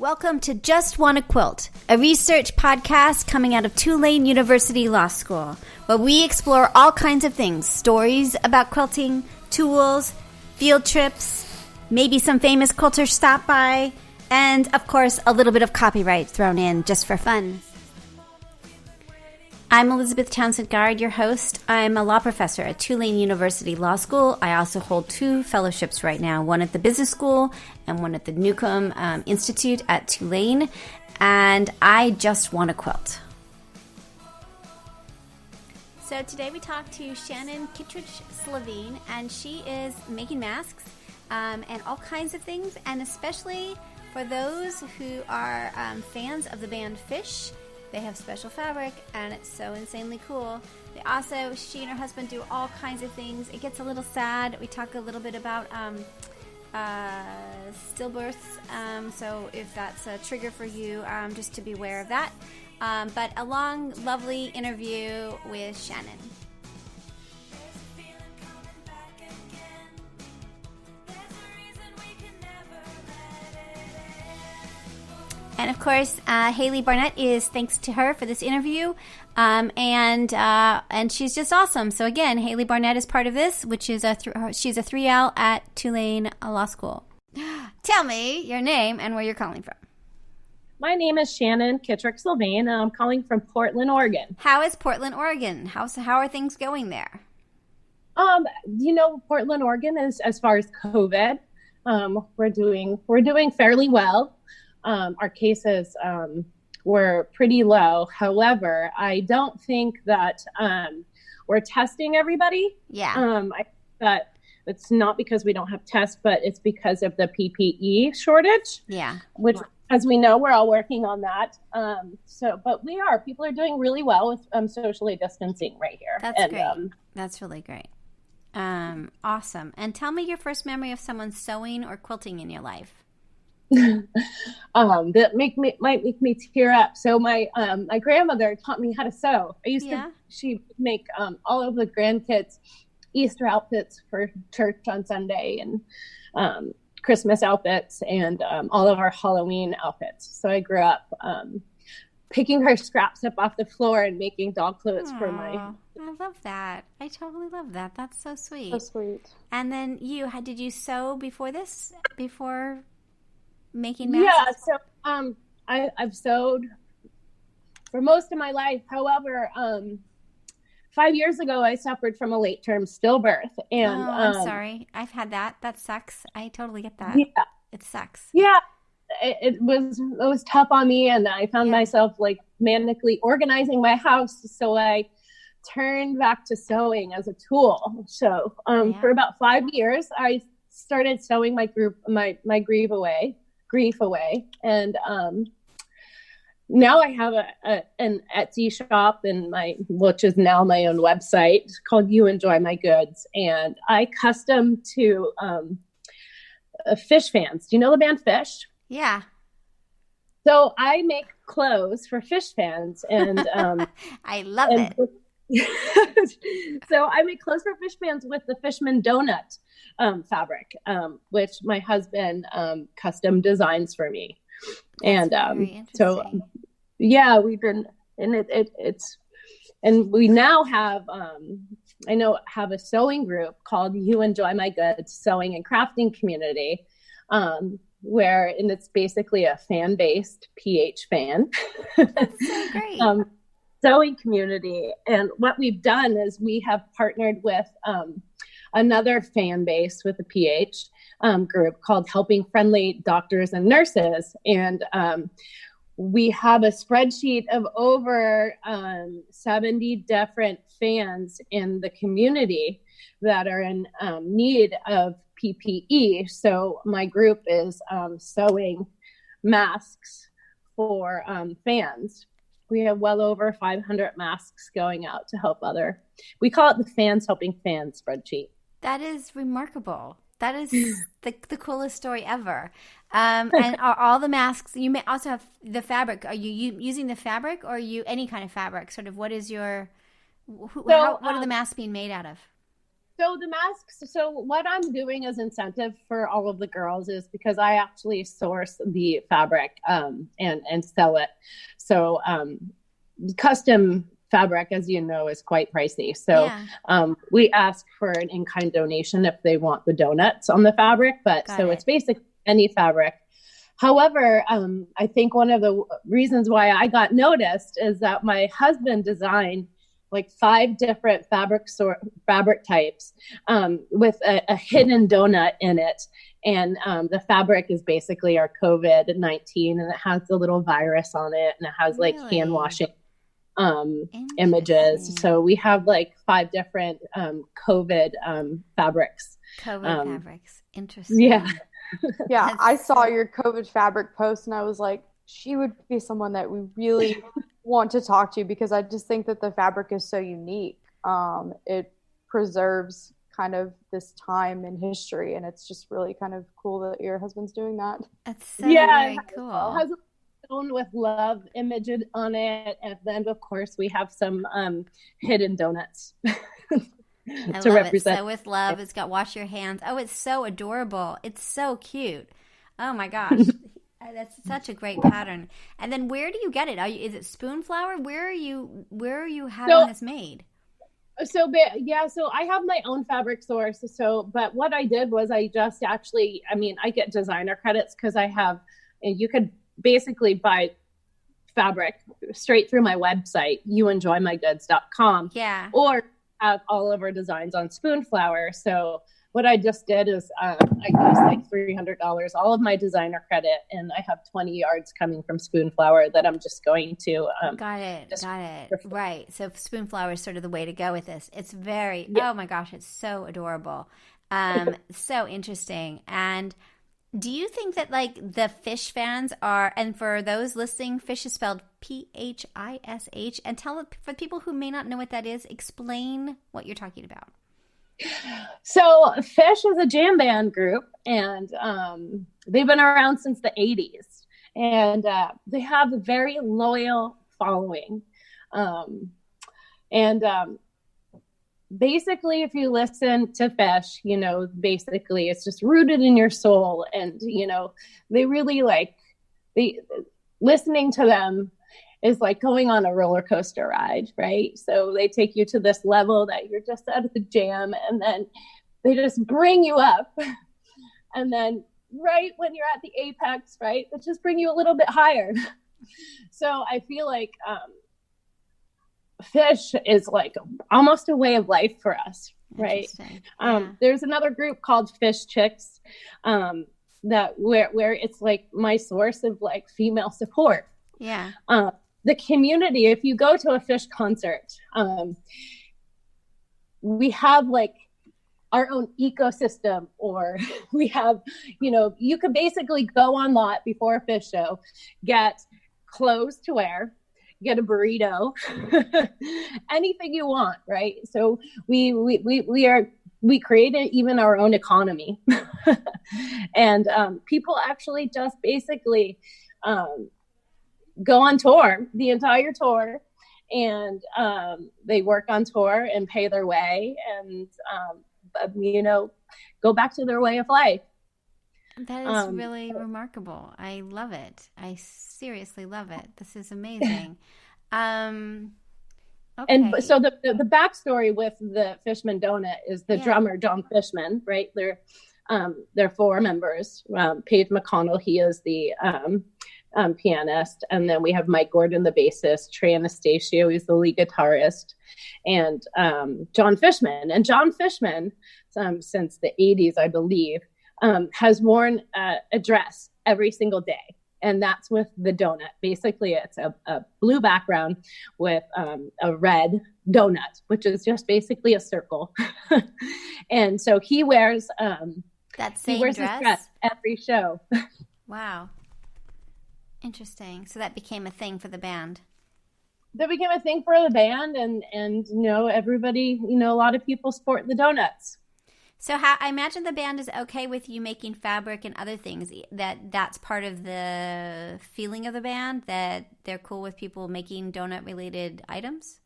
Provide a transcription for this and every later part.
Welcome to Just Wanna Quilt, a research podcast coming out of Tulane University Law School, where we explore all kinds of things, stories about quilting, tools, field trips, maybe some famous quilters stop by, and, of course, a little bit of copyright thrown in just for fun. I'm Elizabeth Townsend-Guard, your host. I'm a law professor at Tulane University Law School. I also hold 2 fellowships right now, one at the Business School and one at the Newcomb Institute at Tulane. And I just want to quilt. So today we talked to Shannon Kittrick, and she is making masks and all kinds of things, and especially for those who are fans of the band Phish. They have special fabric, and it's so insanely cool. They also, she and her husband do all kinds of things. It gets a little sad. We talk a little bit about stillbirths, so if that's a trigger for you, just to be aware of that. But a long, lovely interview with Shannon. And of course, Haley Barnett is thanks to her for this interview, and she's just awesome. So again, Haley Barnett is part of this, which is she's a 3L at Tulane Law School. Tell me your name and where you're calling from. My name is Shannon Kittrick, and I'm calling from Portland, Oregon. How is Portland, Oregon? How are things going there? Portland, Oregon is, as far as COVID, we're doing fairly well. Our cases were pretty low. However, I don't think that we're testing everybody. Yeah. That it's not because we don't have tests, but it's because of the PPE shortage. Yeah. Which, as we know, we're all working on that. But people are doing really well with socially distancing right here. That's great. That's really great. Awesome. And tell me your first memory of someone sewing or quilting in your life. That might make me tear up. So my grandmother taught me how to sew. She would make all of the grandkids Easter outfits for church on Sunday, and Christmas outfits, and all of our Halloween outfits. So I grew up picking her scraps up off the floor and making dog clothes for my. I love that. I totally love that. That's so sweet. So sweet. And then did you sew before this? Before making masks? Yeah, so I've sewed for most of my life. However, 5 years ago, I suffered from a late-term stillbirth. And I'm sorry. I've had that. That sucks. I totally get that. Yeah. It sucks. Yeah. It was tough on me, and I found myself like manically organizing my house. So I turned back to sewing as a tool. So for about 5 years, I started sewing my grief away, and now I have an Etsy shop, which is now my own website, called You Enjoy My Goods, and I custom to Phish fans. Do you know the band Phish? Yeah. So I make clothes for Phish fans, and I love it. So I make clothes for Phish fans with the Fishman donut fabric, which my husband custom designs for me. That's And we've been, and and we now have have a sewing group called You Enjoy My Goods Sewing and Crafting Community, and it's basically a fan-based PH fan. That's so great. Sewing community. And what we've done is we have partnered with another fan base with a PH group called Helping Friendly Doctors and Nurses. And we have a spreadsheet of over 70 different fans in the community that are in need of PPE. So my group is sewing masks for fans. We have well over 500 masks going out to help we call it the Fans Helping Fans spreadsheet. That is remarkable. That is the coolest story ever. And are all the masks, you may also have the fabric. Are you using the fabric, or are you any kind of fabric? Sort of what is your, what are the masks being made out of? So the masks, so what I'm doing as incentive for all of the girls is because I actually source the fabric and sell it. So custom fabric, as you know, is quite pricey. So we ask for an in-kind donation if they want the donuts on the fabric, but it's basically any fabric. However, I think one of the reasons why I got noticed is that my husband designed like 5 different fabric types with a hidden donut in it. And the fabric is basically our COVID-19, and it has the little virus on it, and it has like hand washing images. So we have like 5 different COVID fabrics. Fabrics. Interesting. Yeah. Yeah, I saw your COVID fabric post and I was like, she would be someone that we really want to talk to, because I just think that the fabric is so unique. It preserves kind of this time in history, and it's just really kind of cool that your husband's doing that. That's so very cool. It has a stone with love image on it, and then of course we have some hidden donuts. to represent. So with love, it's got wash your hands. Oh, it's so adorable. It's so cute. Oh my gosh. That's such a great pattern. And then where do you get it? Is it spoon flour? Where are you having this made? So I have my own fabric source. But what I did was I just actually, I get designer credits because and you could basically buy fabric straight through my website, youenjoymygoods.com. Yeah. Or have all of our designs on spoon flour. So what I just did is I used like $300, all of my designer credit, and I have 20 yards coming from spoon flour that I'm just going to. Got it. Right. So spoon flour is sort of the way to go with this. It's very, oh my gosh, it's so adorable. So interesting. And do you think that like the Phish fans are, and for those listening, Phish is spelled Phish, and for people who may not know what that is, explain what you're talking about. So Phish is a jam band group, and they've been around since the 80s, and they have a very loyal following. Basically, if you listen to Phish, basically it's just rooted in your soul, and they really listening to them is like going on a roller coaster ride, right? So they take you to this level that you're just out of the jam, and then they just bring you up. And then right when you're at the apex, right, they just bring you a little bit higher. So I feel like Phish is like almost a way of life for us, right? There's another group called Phish Chicks that where it's like my source of like female support. Yeah. The community, if you go to a Phish concert, we have like our own ecosystem, or we have, you could basically go on lot before a Phish show, get clothes to wear, get a burrito, anything you want, right? So we created even our own economy. And people actually just basically go on tour, the entire tour, and they work on tour and pay their way, and go back to their way of life. That is really remarkable. I love it. I seriously love it. This is amazing. Okay. And so the backstory with the Fishman Donut is the drummer, John Fishman, right? They're 4 members. Paige McConnell, he is the pianist. And then we have Mike Gordon, the bassist, Trey Anastasio, he's the lead guitarist, and John Fishman. And John Fishman, since the 80s, I believe, has worn a dress every single day. And that's with the donut. Basically, it's a blue background with a red donut, which is just basically a circle. And so he wears that same his dress every show. Wow. Interesting. So that became a thing for the band. That became a thing for the band, and everybody, a lot of people sport the donuts. So I imagine the band is okay with you making fabric and other things. That's part of the feeling of the band, that they're cool with people making donut related items.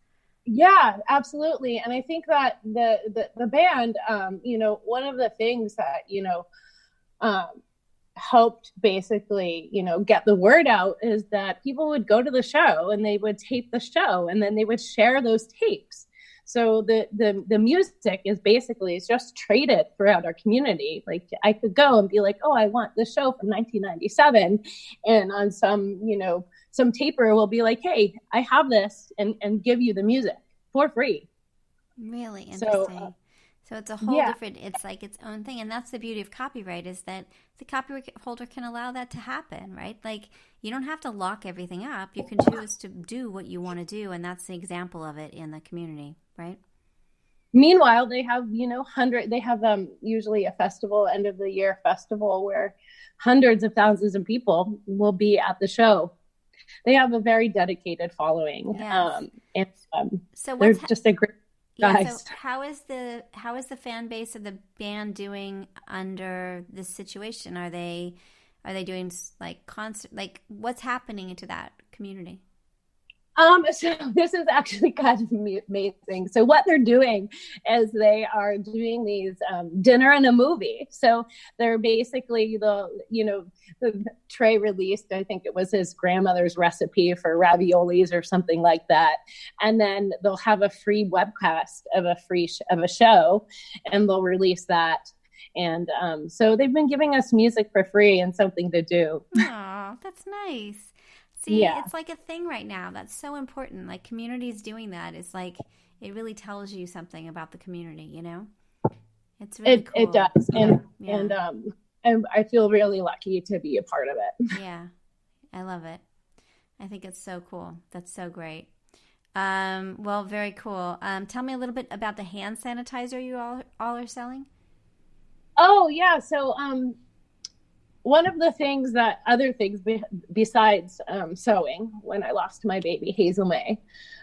Yeah, absolutely. And I think that the band, one of the things that, um, helped basically, get the word out is that people would go to the show and they would tape the show and then they would share those tapes. So the music is basically, it's just traded throughout our community. Like I could go and be like, oh, I want the show from 1997. And on some taper will be like, hey, I have this, and give you the music for free. Really interesting. So it's a whole different, it's like its own thing. And that's the beauty of copyright, is that the copyright holder can allow that to happen, right? Like you don't have to lock everything up. You can choose to do what you want to do. And that's the example of it in the community, right? Meanwhile, they have, they have usually a festival, end of the year festival, where hundreds of thousands of people will be at the show. They have a very dedicated following. Yes. So they're just a great guys. Yeah, so how is the fan base of the band doing under this situation? Are they doing like concert, like what's happening into that community? So this is actually kind of amazing. So what they're doing is they are doing these dinner and a movie. So they're basically the Trey released, I think it was his grandmother's recipe for raviolis or something like that. And then they'll have a free webcast of a show, and they'll release that. And so they've been giving us music for free and something to do. Oh, that's nice. See, It's like a thing right now. That's so important. Like communities doing that is like, it really tells you something about the community, It's really cool. It does. And I feel really lucky to be a part of it. Yeah. I love it. I think it's so cool. That's so great. Well, very cool. Tell me a little bit about the hand sanitizer you all are selling. Oh, yeah. So, one of the other things besides sewing, when I lost my baby, Hazel May,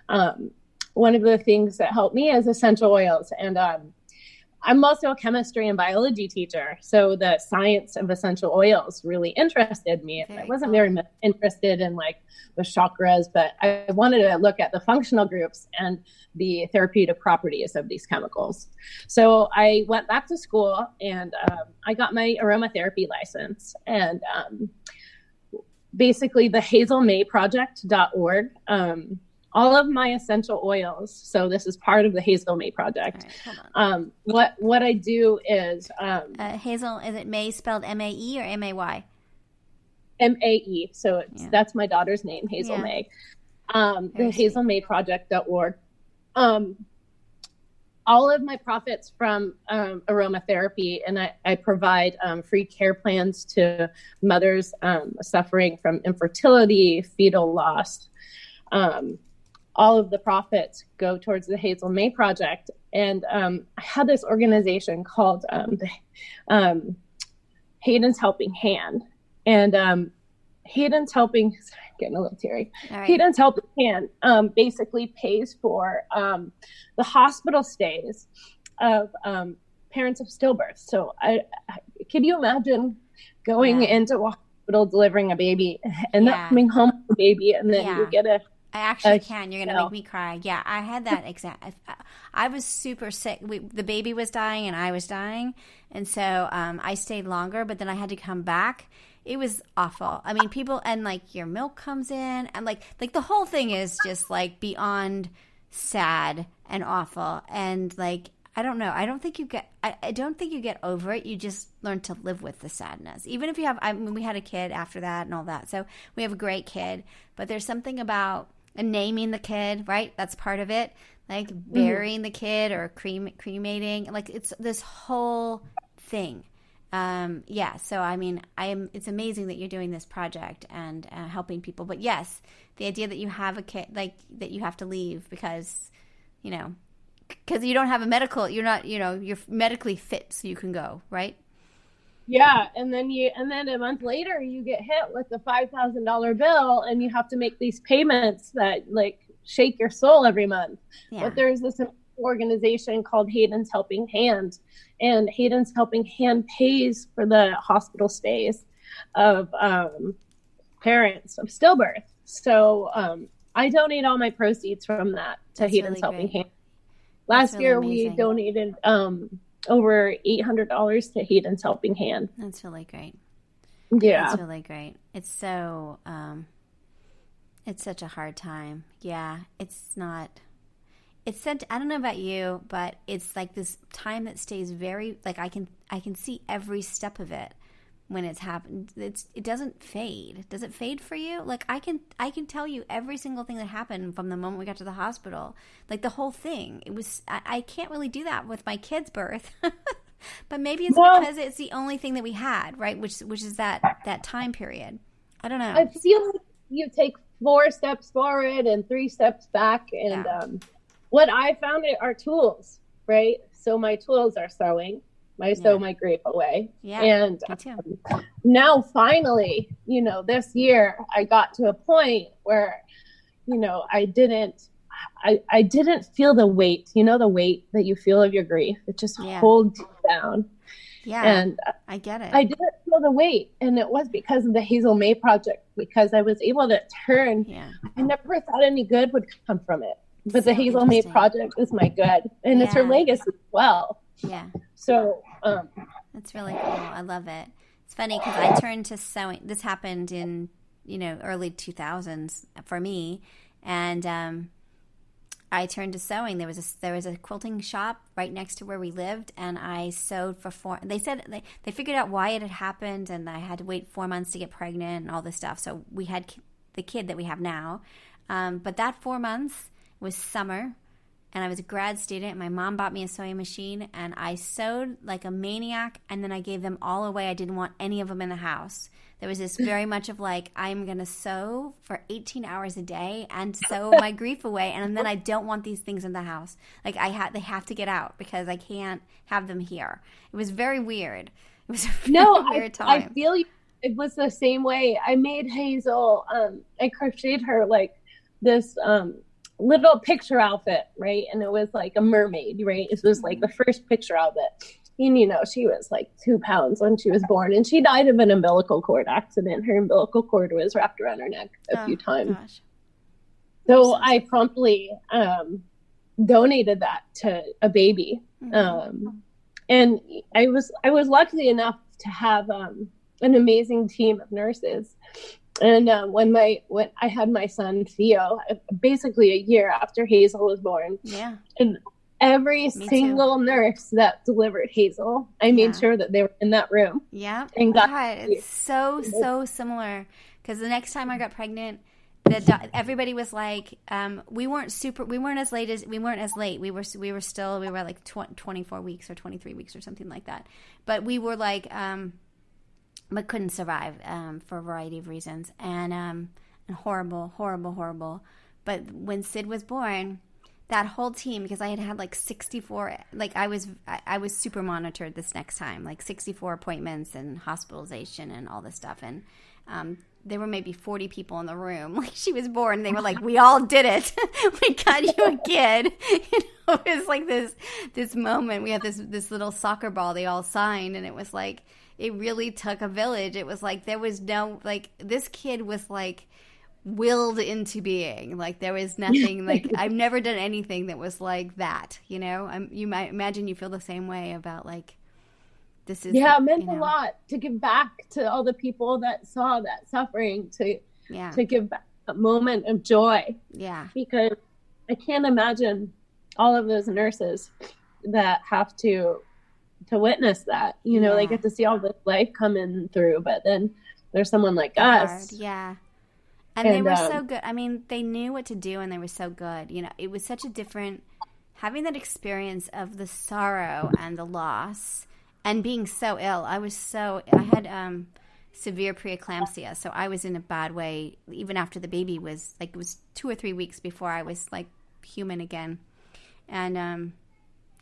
one of the things that helped me is essential oils. And I'm also a chemistry and biology teacher. So the science of essential oils really interested me. I wasn't very much interested in like the chakras, but I wanted to look at the functional groups and the therapeutic properties of these chemicals. So I went back to school and I got my aromatherapy license, and basically the hazelmayproject.org, all of my essential oils. So this is part of the Hazel May Project. Right, what I do is Hazel, is it May spelled M-A-E or M-A-Y? M-A-E. So that's my daughter's name, Hazel May. The hazelmayproject.org. All of my profits from aromatherapy, and I provide free care plans to mothers suffering from infertility, fetal loss. All of the profits go towards the Hazel May Project. And I had this organization called Hayden's Helping Hand. And Hayden's Helping, getting a little teary. Right. Hayden's Helping Hand basically pays for the hospital stays of parents of stillbirth. So can you imagine going into a hospital, delivering a baby, and not coming home with a baby, and then you get I actually can. You're going to make me cry. Yeah, I had that exact. I was super sick. The baby was dying and I was dying. And so I stayed longer, but then I had to come back. It was awful. I mean, people, and like your milk comes in, and like the whole thing is just like beyond sad and awful. And like, I don't know. I don't think you get over it. You just learn to live with the sadness. Even if you have, we had a kid after that and all that. So we have a great kid, but there's something about naming the kid, right? That's part of it. Like burying the kid or cremating. Like it's this whole thing. So I mean, it's amazing that you're doing this project and helping people. But yes, the idea that you have a kid, like that you have to leave because you don't have a medical, you're medically fit, so you can go, right? Yeah, and then a month later you get hit with a $5,000 bill, and you have to make these payments that like shake your soul every month. Yeah. But there's this organization called Hayden's Helping Hand, and Hayden's Helping Hand pays for the hospital stays of parents of stillbirth. So I donate all my proceeds from that to That's Hayden's really Helping great. Hand. That's Last really year amazing. we donated over $800 to Hayden's Helping Hand. That's really great. Yeah. That's really great. It's so, it's such a hard time. Yeah. It's I don't know about you, but it's like this time that stays very, like I can see every step of it when it's happened. It doesn't fade. Does it fade for you? Like I can tell you every single thing that happened from the moment we got to the hospital, like the whole thing. It was, I can't really do that with my kid's birth, but maybe it's because it's the only thing that we had, right? Which is that time period. I don't know. I feel like you take 4 steps forward and 3 steps back. And what I found are tools, right? So my tools are sewing. I sew my grief away. Yeah, and me too. Now finally, this year I got to a point where, I didn't feel the weight, the weight that you feel of your grief. It just holds you down. Yeah, and I get it. I didn't feel the weight, and it was because of the Hazel May project, because I was able to turn. Yeah. I never thought any good would come from it, but the Hazel May project is my good, and it's her legacy as well. Yeah. So that's really cool. I love it. It's funny because I turned to sewing. This happened in early 2000s for me, and I turned to sewing. There was a quilting shop right next to where we lived, and I sewed for 4. They said they figured out why it had happened, and I had to wait 4 months to get pregnant and all this stuff. So we had the kid that we have now, but that 4 months was summer. And I was a grad student. My mom bought me a sewing machine, and I sewed like a maniac, and then I gave them all away. I didn't want any of them in the house. There was this very much of like, I'm going to sew for 18 hours a day and sew my grief away, and then I don't want these things in the house. Like they have to get out because I can't have them here. It was very weird. It was a really weird time. I feel you. It was the same way. I made Hazel, I crocheted her like this little picture outfit, right? And it was like a mermaid, right? It was like the first picture outfit. And she was like 2 pounds when she was born, and she died of an umbilical cord accident. Her umbilical cord was wrapped around her neck a few times. Gosh. So I promptly donated that to a baby. And I was lucky enough to have an amazing team of nurses. And when I had my son Theo, basically a year after Hazel was born, and every single nurse that delivered Hazel, I made sure that they were in that room. Yeah, and it's so similar. Because the next time I got pregnant, everybody was like, we weren't as late. We were like 24 weeks or 23 weeks or something like that. But we were like. But couldn't survive for a variety of reasons, and horrible. But when Sid was born, that whole team, because I had like 64, like I was super monitored this next time, like 64 appointments and hospitalization and all this stuff, and there were maybe 40 people in the room. Like she was born, and they were like, "We all did it. We got you a kid." It was like this moment. We had this little soccer ball they all signed, and it was like. It really took a village. It was like there was no, like, this kid was like willed into being. Like there was nothing, like I've never done anything that was like that, you might imagine you feel the same way about like, this is. Yeah, it meant a lot to give back to all the people that saw that suffering, to give back a moment of joy. Yeah. Because I can't imagine all of those nurses that have to witness that, they get to see all this life coming through, but then there's someone like us. Yeah. And they were so good. I mean, they knew what to do, and they were so good. It was such a different, having that experience of the sorrow and the loss and being so ill. I had severe preeclampsia, so I was in a bad way even after the baby was, like, it was 2 or 3 weeks before I was, like, human again. And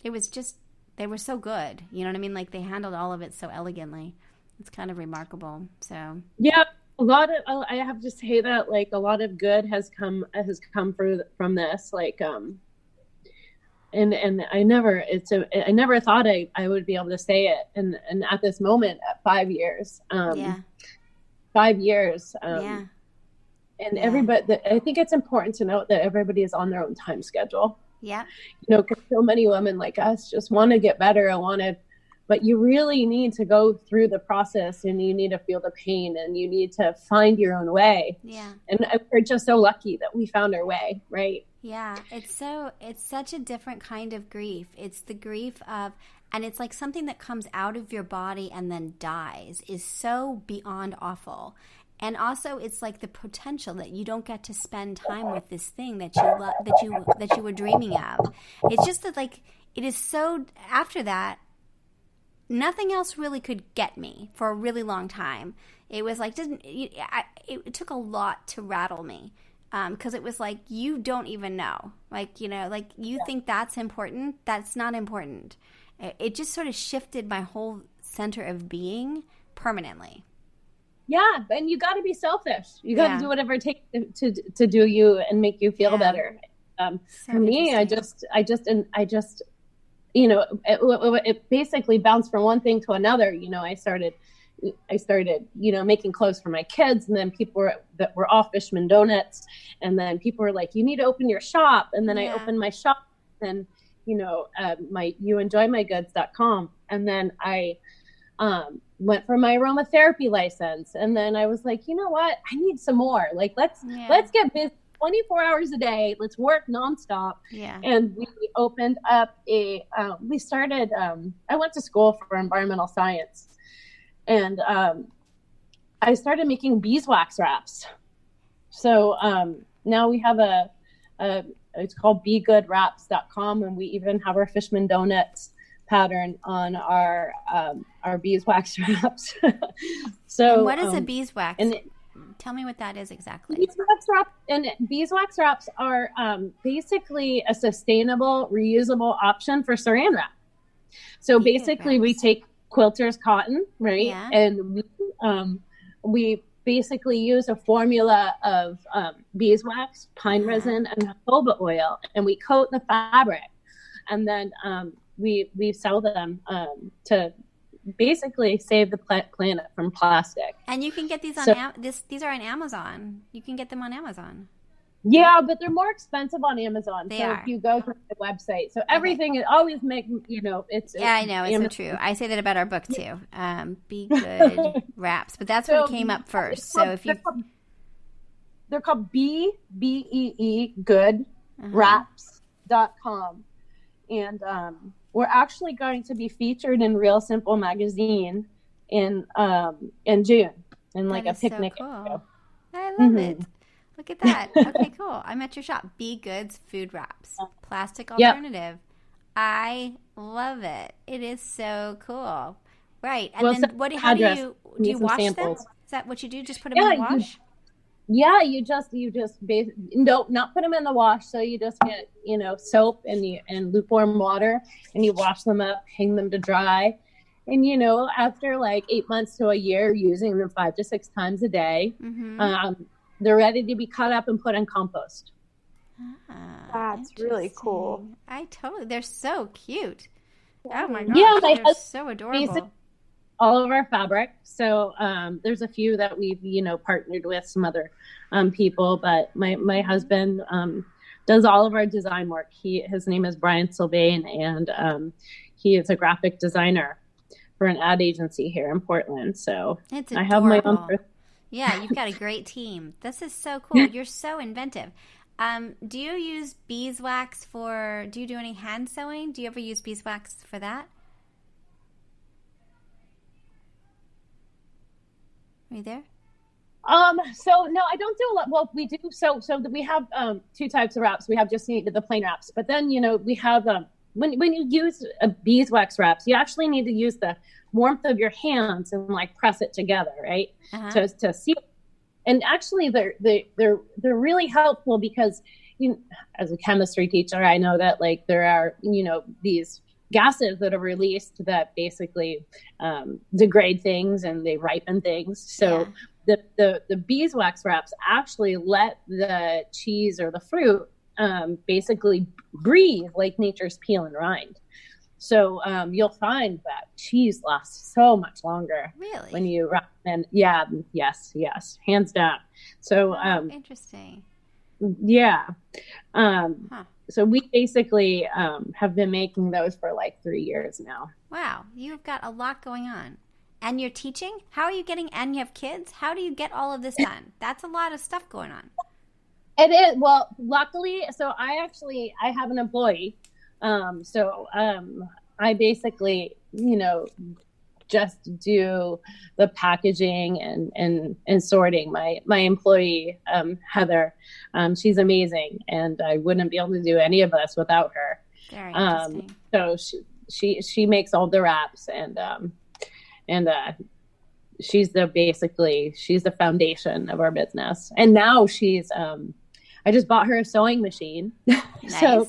it was just, they were so good. You know what I mean? Like they handled all of it so elegantly. It's kind of remarkable. So yeah, I have to say that like a lot of good has come from this. Like and I never thought I would be able to say it. And at this moment, at 5 years, 5 years, And everybody, I think it's important to note that everybody is on their own time schedule. Yeah. You know, because so many women like us just want to get better and but you really need to go through the process, and you need to feel the pain, and you need to find your own way. Yeah. And we're just so lucky that we found our way, right? Yeah. It's such a different kind of grief. It's the grief of, and it's like something that comes out of your body and then dies, is so beyond awful. And also, it's like the potential that you don't get to spend time with this thing that you were dreaming of. It's just that, like, it is so. After that, nothing else really could get me for a really long time. It was like it took a lot to rattle me, because it was like, you don't even know, like, you know, like, you think that's important. That's not important. It just sort of shifted my whole center of being permanently. Yeah, and you got to be selfish. You got to do whatever it takes to do you and make you feel better. For me, I just, you know, it basically bounced from one thing to another. You know, I started, you know, making clothes for my kids, and then people that were off Fishman Donuts, and then people were like, "You need to open your shop," and then I opened my shop, and you know, youenjoymygoods.com, and then I went for my aromatherapy license, and then I was like, you know what, I need some more. Like, let's get busy 24 hours a day. Let's work nonstop. Yeah. And we opened up I went to school for environmental science, and I started making beeswax wraps. So now we have it's called begoodwraps.com, and we even have our Fishman Donuts pattern on our beeswax wraps. So, and what is a beeswax? Tell me what that is exactly. Beeswax wraps are basically a sustainable, reusable option for saran wrap. So basically, we take quilters cotton, right, and we basically use a formula of beeswax, pine resin, and jojoba oil, and we coat the fabric, and then we sell them to basically save the planet from plastic. And you can get these on these are on Amazon. You can get them on Amazon. Yeah, but they're more expensive on Amazon. They are. If you go to the website, so everything is always it's. Yeah, I know, it's so true. I say that about our book too. Be Good Wraps, but that's what came up first. So if you, they're called BEE Good Wraps.com, and we're actually going to be featured in Real Simple magazine in June, in like a picnic. So cool. I love it. Look at that. Okay, cool. I'm at your shop. Be Good's Food Wraps. Plastic alternative. Yep. I love it. It is so cool. Right. And then how do you wash samples. Them? Is that what you do? Just put them in the wash? You just not put them in the wash. So you just get, soap and lukewarm water, and you wash them up, hang them to dry. And, after like 8 months to a year, using them 5 to 6 times a day, they're ready to be cut up and put in compost. That's really cool. They're so cute. Oh my gosh. Yeah, they're so adorable. All of our fabric. So there's a few that we've, partnered with some other people, but my husband does all of our design work. His name is Bryan Sylvain, and he is a graphic designer for an ad agency here in Portland. So it's I have my own. Yeah, you've got a great team. This is so cool. You're so inventive. Do you use beeswax do you do any hand sewing? Do you ever use beeswax for that? Are you there? So no, I don't do a lot. Well, we do. So we have 2 types of wraps. We have just the plain wraps, but then, we have, when you use a beeswax wraps, you actually need to use the warmth of your hands and like press it together, right? To seal. And actually they're really helpful because, as a chemistry teacher, I know that like there are, these gases that are released that basically degrade things and they ripen things. So the beeswax wraps actually let the cheese or the fruit basically breathe like nature's peel and rind. So you'll find that cheese lasts so much longer. Really? When you wrap and yeah, yes, hands down. So interesting. Yeah. Huh. So we basically have been making those for like 3 years now. Wow, you've got a lot going on. And you're teaching? How are you getting, and you have kids? How do you get all of this done? That's a lot of stuff going on. It is. Well, luckily, so I have an employee. I basically, just do the packaging and sorting. My employee, Heather, she's amazing, and I wouldn't be able to do any of this without her. Very interesting. So she makes all the wraps, and she's the foundation of our business. And now I just bought her a sewing machine. Nice. So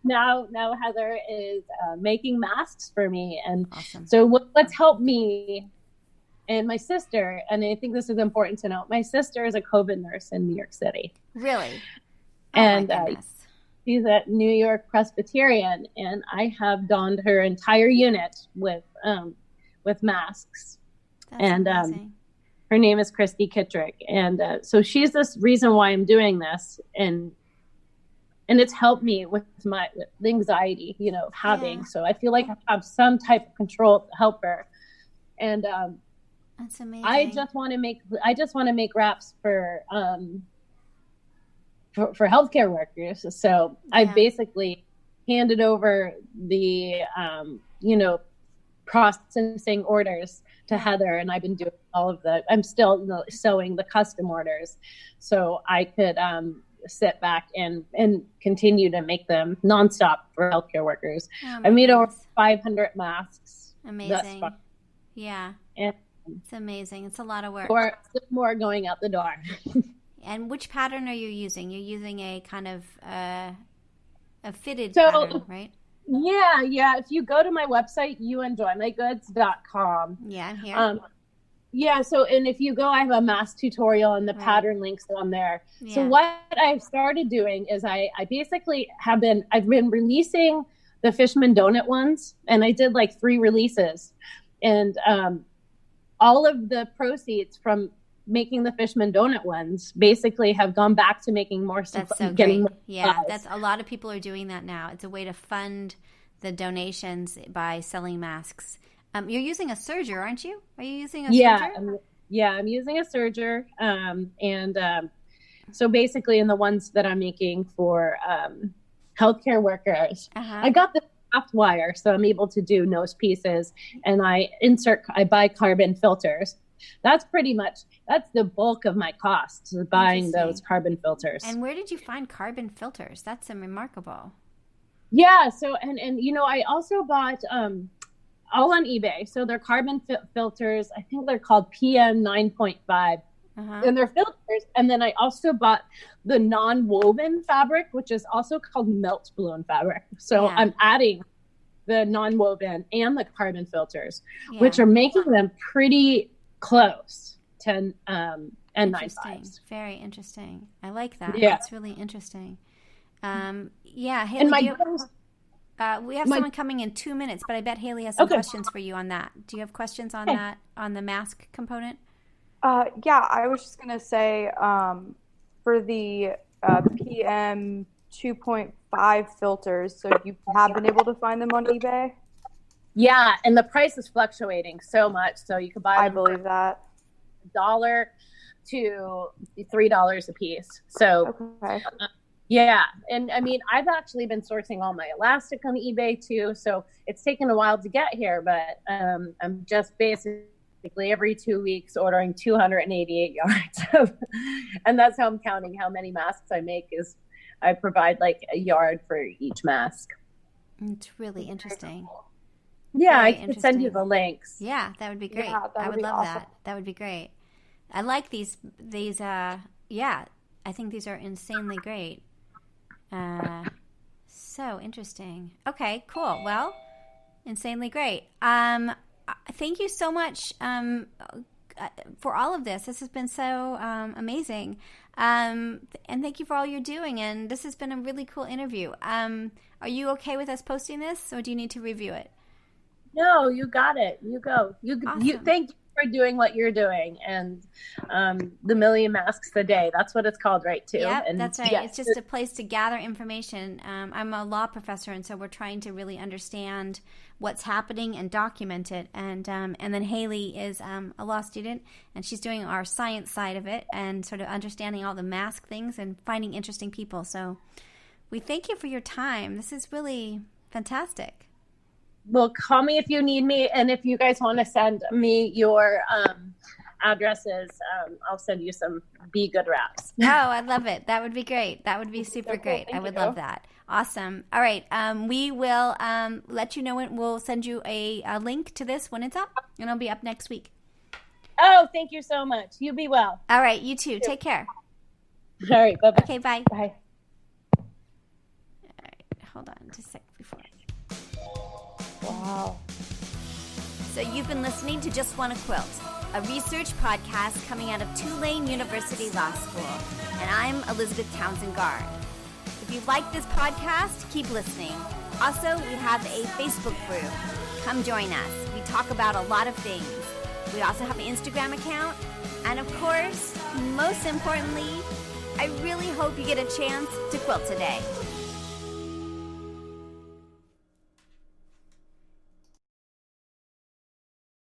now Heather is making masks for me. And awesome. So what's helped me and my sister, and I think this is important to note, my sister is a COVID nurse in New York City. Really? And she's at New York Presbyterian, and I have donned her entire unit with masks. That's and amazing. Her name is Shannon Kittrick. And so she's this reason why I'm doing this. And it's helped me with the anxiety, of having. Yeah. So I feel like I have some type of control to help her. And that's amazing. I just want to make wraps for healthcare workers. So I basically handed over the, processing orders to Heather, and I've been doing I'm still sewing the custom orders, so I could sit back and continue to make them nonstop for healthcare workers. I made over 500 masks. Amazing. Yeah. And it's amazing. It's a lot of work. Or more going out the door. And which pattern are you using? You're using a kind of a fitted pattern, right? Yeah. If you go to my website, youenjoymygoods.com. Yeah, I'm here. So, and if you go, I have a mask tutorial and the pattern links on there. Yeah. So what I've started doing is I basically I've been releasing the Fishman donut ones, and I did like 3 releases, and all of the proceeds from making the Fishman donut ones basically have gone back to making more. That's so great. Yeah, that's a lot of people are doing that now. It's a way to fund the donations by selling masks. You're using a serger, aren't you? Are you using a serger? I'm using a serger. So basically in the ones that I'm making for healthcare workers, I got the craft wire, so I'm able to do nose pieces, and I buy carbon filters. That's the bulk of my costs, buying those carbon filters. And where did you find carbon filters? That's remarkable. Yeah. So, and I also bought, all on eBay. So they're carbon filters. I think they're called PM 9.5 and they're filters. And then I also bought the non-woven fabric, which is also called melt blown fabric. So I'm adding the non-woven and the carbon filters, which are making them pretty close to N95s. Very interesting. I like that. Yeah. That's really interesting. Haley, we have someone coming in 2 minutes, but I bet Haley has some questions for you on that. Do you have questions on that, on the mask component? I was just going to say for the PM 2.5 filters, so you have been able to find them on eBay? Yeah, and the price is fluctuating so much, so you could buy them. I believe that. $1 to $3 a piece. So, okay. And I mean, I've actually been sourcing all my elastic on eBay too, so it's taken a while to get here, but I'm just basically every 2 weeks ordering 288 yards and that's how I'm counting how many masks I make. Is I provide like a yard for each mask. It's really interesting. Yeah, I could send you the links. Yeah, that would be great. Yeah, I would love awesome. that. That would be great. I like these I think these are insanely great. So interesting. Okay, cool. Well, insanely great. Thank you so much for all of this. This has been so amazing. And thank you for all you're doing. And this has been a really cool interview. Are you okay with us posting this, or do you need to review it? No, you got it. You go. You thank you for doing what you're doing, and the million masks a day. That's what it's called, right? Too. Yep, And that's right. yes, It's just a place to gather information. I'm a law professor, and so we're trying to really understand what's happening and document it. And then Haley is a law student, and she's doing our science side of it and sort of understanding all the mask things and finding interesting people. So we thank you for your time. This is really fantastic. Well, call me if you need me, and if you guys want to send me your addresses, I'll send you some Be Good wraps. Oh, I love it. That would be great. That would be super great. I would love that. Awesome. All right. We will let you know when we'll send you a link to this when it's up, and it'll be up next week. Oh, thank you so much. You be well. All right. You too. Take care. All right. Bye-bye. Okay. Bye. Bye. All right. Hold on just a sec before. Wow. So you've been listening to Just Wanna Quilt, a research podcast coming out of Tulane University Law School. And I'm Elizabeth Townsend Gard. If you like this podcast, keep listening. Also, we have a Facebook group. Come join us. We talk about a lot of things. We also have an Instagram account. And of course, most importantly, I really hope you get a chance to quilt today.